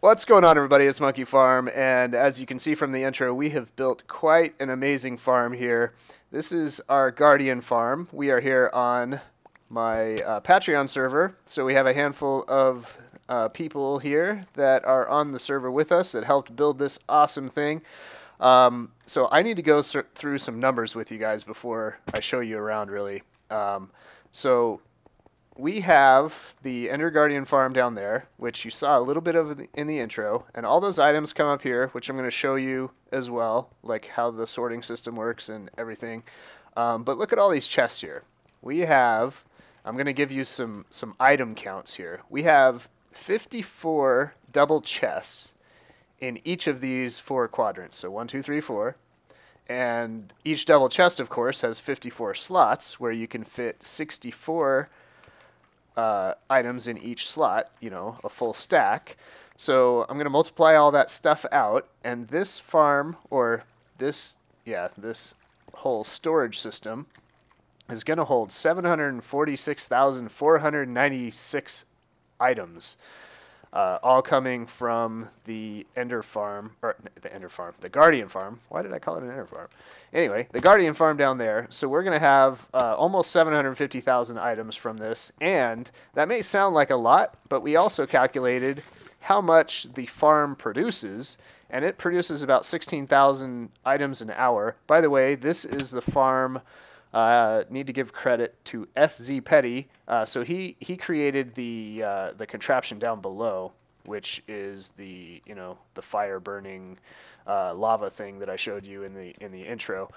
What's going on, everybody? It's Monkeyfarm, and as you can see from the intro, we have built quite an amazing farm here. This is our Guardian farm. We are here on my Patreon server, so we have a handful of people here that are on the server with us that helped build this awesome thing. So I need to go through some numbers with you guys before I show you around, really. So we have the Ender Guardian farm down there, which you saw a little bit of in the intro, and all those items come up here, which I'm going to show you as well, like how the sorting system works and everything. But look at all these chests here. We have, I'm going to give you some item counts here. We have 54 double chests in each of these 4 quadrants. So 1, 2, 3, 4. And each double chest, of course, has 54 slots where you can fit 64 items in each slot, you know, a full stack. So I'm going to multiply all that stuff out, and this farm, or this whole storage system is going to hold 746,496 items, all coming from the Ender farm, or the Guardian farm. Why did I call it an Ender farm? Anyway, the Guardian farm down there. So we're going to have almost 750,000 items from this, and that may sound like a lot, but we also calculated how much the farm produces, and it produces about 16,000 items an hour. By the way, this is the farm. Need to give credit to sZPeddy. So he created the contraption down below, which is the the fire burning lava thing that I showed you in the intro.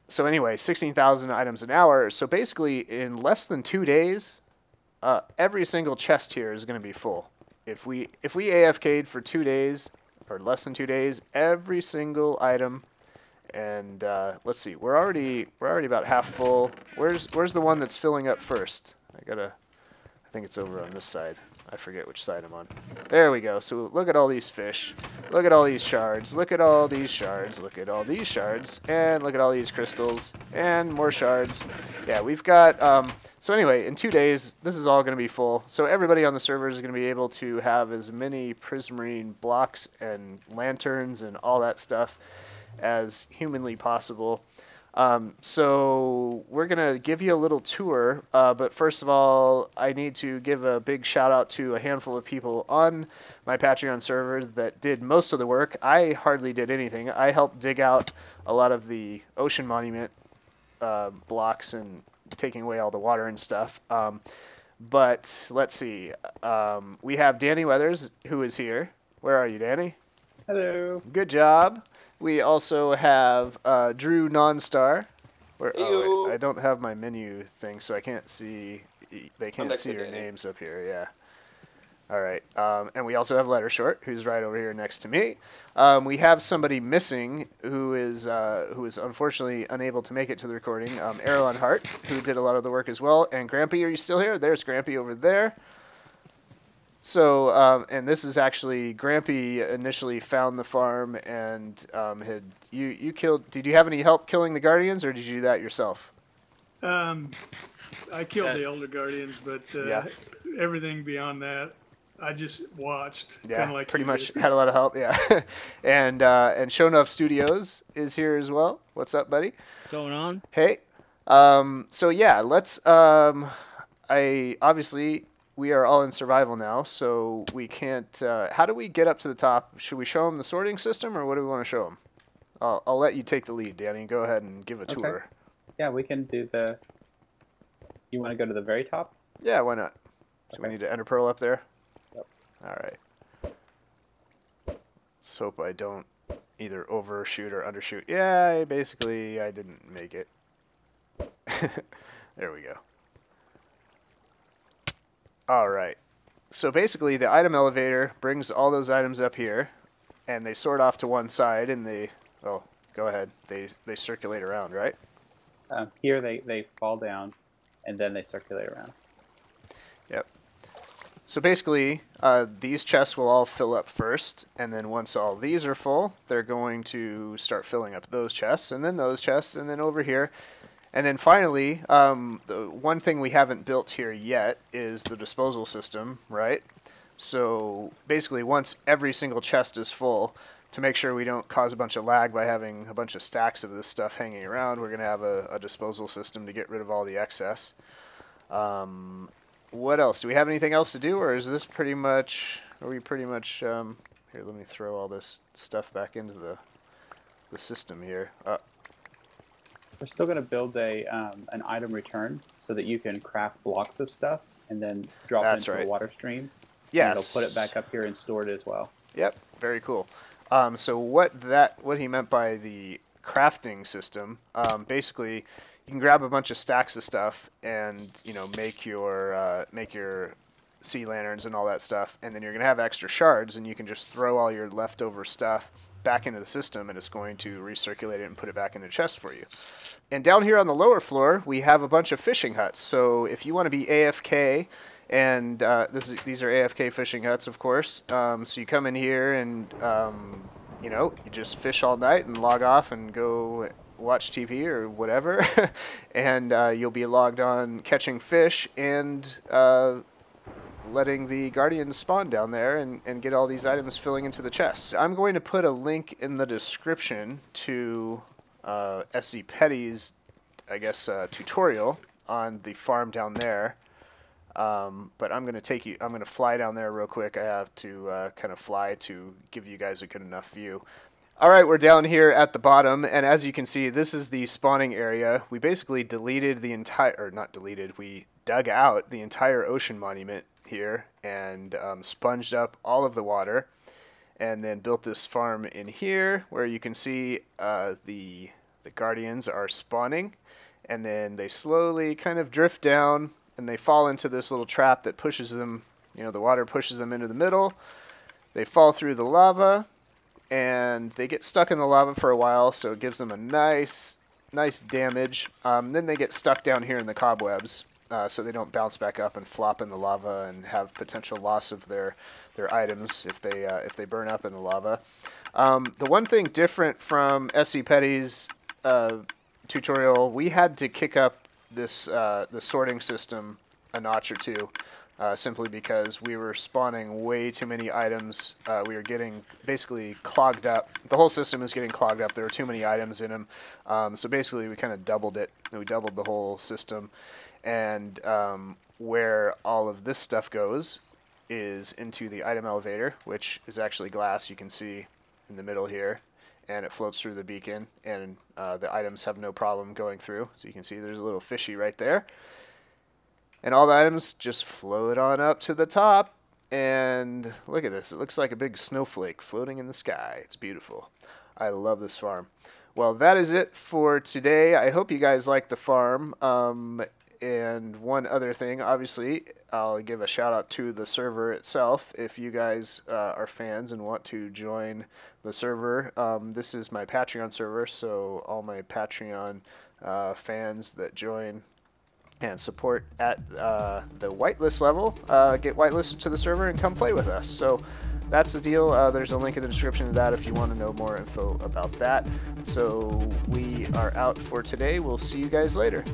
So anyway, 16,000 items an hour. So basically, in less than 2 days, every single chest here is going to be full. If we AFK'd for 2 days or less than 2 days, every single item. And let's see, we're already about half full. Where's the one that's filling up first? I think it's over on this side. I forget which side I'm on. There we go. So look at all these fish. Look at all these shards. Look at all these shards. Look at all these shards. And look at all these crystals. And more shards. Yeah, we've got... so anyway, in 2 days, this is all going to be full. So everybody on the server is going to be able to have as many prismarine blocks and lanterns and all that stuff as humanly possible. So we're going to give you a little tour, but first of all, I need to give a big shout out to a handful of people on my Patreon server that did most of the work. I hardly did anything. I helped dig out a lot of the ocean monument blocks and taking away all the water and stuff. But let's see. We have Danny Weathers, who is here. Where are you, Danny? Hello. Good job. We also have Drew Nonstar. Oh, wait, I don't have my menu thing, so I can't see. They can't see your names up here. Yeah. All right. And we also have Letter Short, who's right over here next to me. We have somebody missing who is unfortunately unable to make it to the recording. Erlen Hart, who did a lot of the work as well. And Grampy, are you still here? There's Grampy over there. So, and this is actually, Grampy initially found the farm and you killed, did you have any help killing the Guardians, or did you do that yourself? I killed the Elder Guardians, but yeah. Everything beyond that, I just watched. Yeah, like pretty much had a lot of help, yeah. And Show Enough Studios is here as well. What's up, buddy? What's going on? Hey. So yeah, let's, obviously... We are all in survival now, so we can't... how do we get up to the top? Should we show them the sorting system, or what do we want to show them? I'll let you take the lead, Danny. Go ahead and give a tour. Yeah, we can do the... You want to go to the very top? Yeah, why not? So we need to enter pearl up there? Yep. All right. Let's hope I don't either overshoot or undershoot. Yeah, basically, I didn't make it. There we go. All right. So basically, the item elevator brings all those items up here, and they sort off to one side, and they... Well, go ahead. They circulate around, right? Here, they fall down, and then they circulate around. Yep. So basically, these chests will all fill up first, and then once all these are full, they're going to start filling up those chests, and then those chests, and then over here... And then finally, the one thing we haven't built here yet is the disposal system, right? So basically, once every single chest is full, to make sure we don't cause a bunch of lag by having a bunch of stacks of this stuff hanging around, we're going to have a disposal system to get rid of all the excess. What else? Do we have anything else to do, or is this pretty much... Are we pretty much... here, let me throw all this stuff back into the system here. We're still going to build an item return so that you can craft blocks of stuff and then drop it into the water stream. Yes. And it'll put it back up here and store it as well. Yep, very cool. So what he meant by the crafting system, basically, you can grab a bunch of stacks of stuff and make your sea lanterns and all that stuff, and then you're gonna have extra shards, and you can just throw all your leftover stuff back into the system, and it's going to recirculate it and put it back in the chest for you. And down here on the lower floor, we have a bunch of fishing huts. So if you want to be AFK, and these are AFK fishing huts, of course. So you come in here and you just fish all night and log off and go watch TV or whatever, and you'll be logged on catching fish and letting the guardians spawn down there and get all these items filling into the chests. I'm going to put a link in the description to sZPeddy's, I guess, tutorial on the farm down there. But I'm going to fly down there real quick. I have to kind of fly to give you guys a good enough view. Alright, we're down here at the bottom, and as you can see, this is the spawning area. We basically deleted the entire, or not deleted, we dug out the entire ocean monument here and sponged up all of the water, and then built this farm in here where you can see the guardians are spawning, and then they slowly kind of drift down and they fall into this little trap that pushes them, the water pushes them into the middle. They fall through the lava and they get stuck in the lava for a while, so it gives them a nice damage. Then they get stuck down here in the cobwebs, so they don't bounce back up and flop in the lava and have potential loss of their items if they burn up in the lava. The one thing different from sZPeddy's tutorial, we had to kick up the sorting system a notch or two, simply because we were spawning way too many items. We were getting basically clogged up. The whole system is getting clogged up. There were too many items in them. So basically we kind of doubled it. We doubled the whole system. And where all of this stuff goes is into the item elevator, which is actually glass. You can see in the middle here. And it floats through the beacon, and the items have no problem going through. So you can see there's a little fishy right there. And all the items just float on up to the top. And look at this. It looks like a big snowflake floating in the sky. It's beautiful. I love this farm. Well, that is it for today. I hope you guys like the farm. And one other thing, obviously, I'll give a shout out to the server itself. If you guys are fans and want to join the server, this is my Patreon server, so all my Patreon fans that join and support at the whitelist level get whitelisted to the server and come play with us. So that's the deal. There's a link in the description to that if you want to know more info about that. So we are out for today. We'll see you guys later.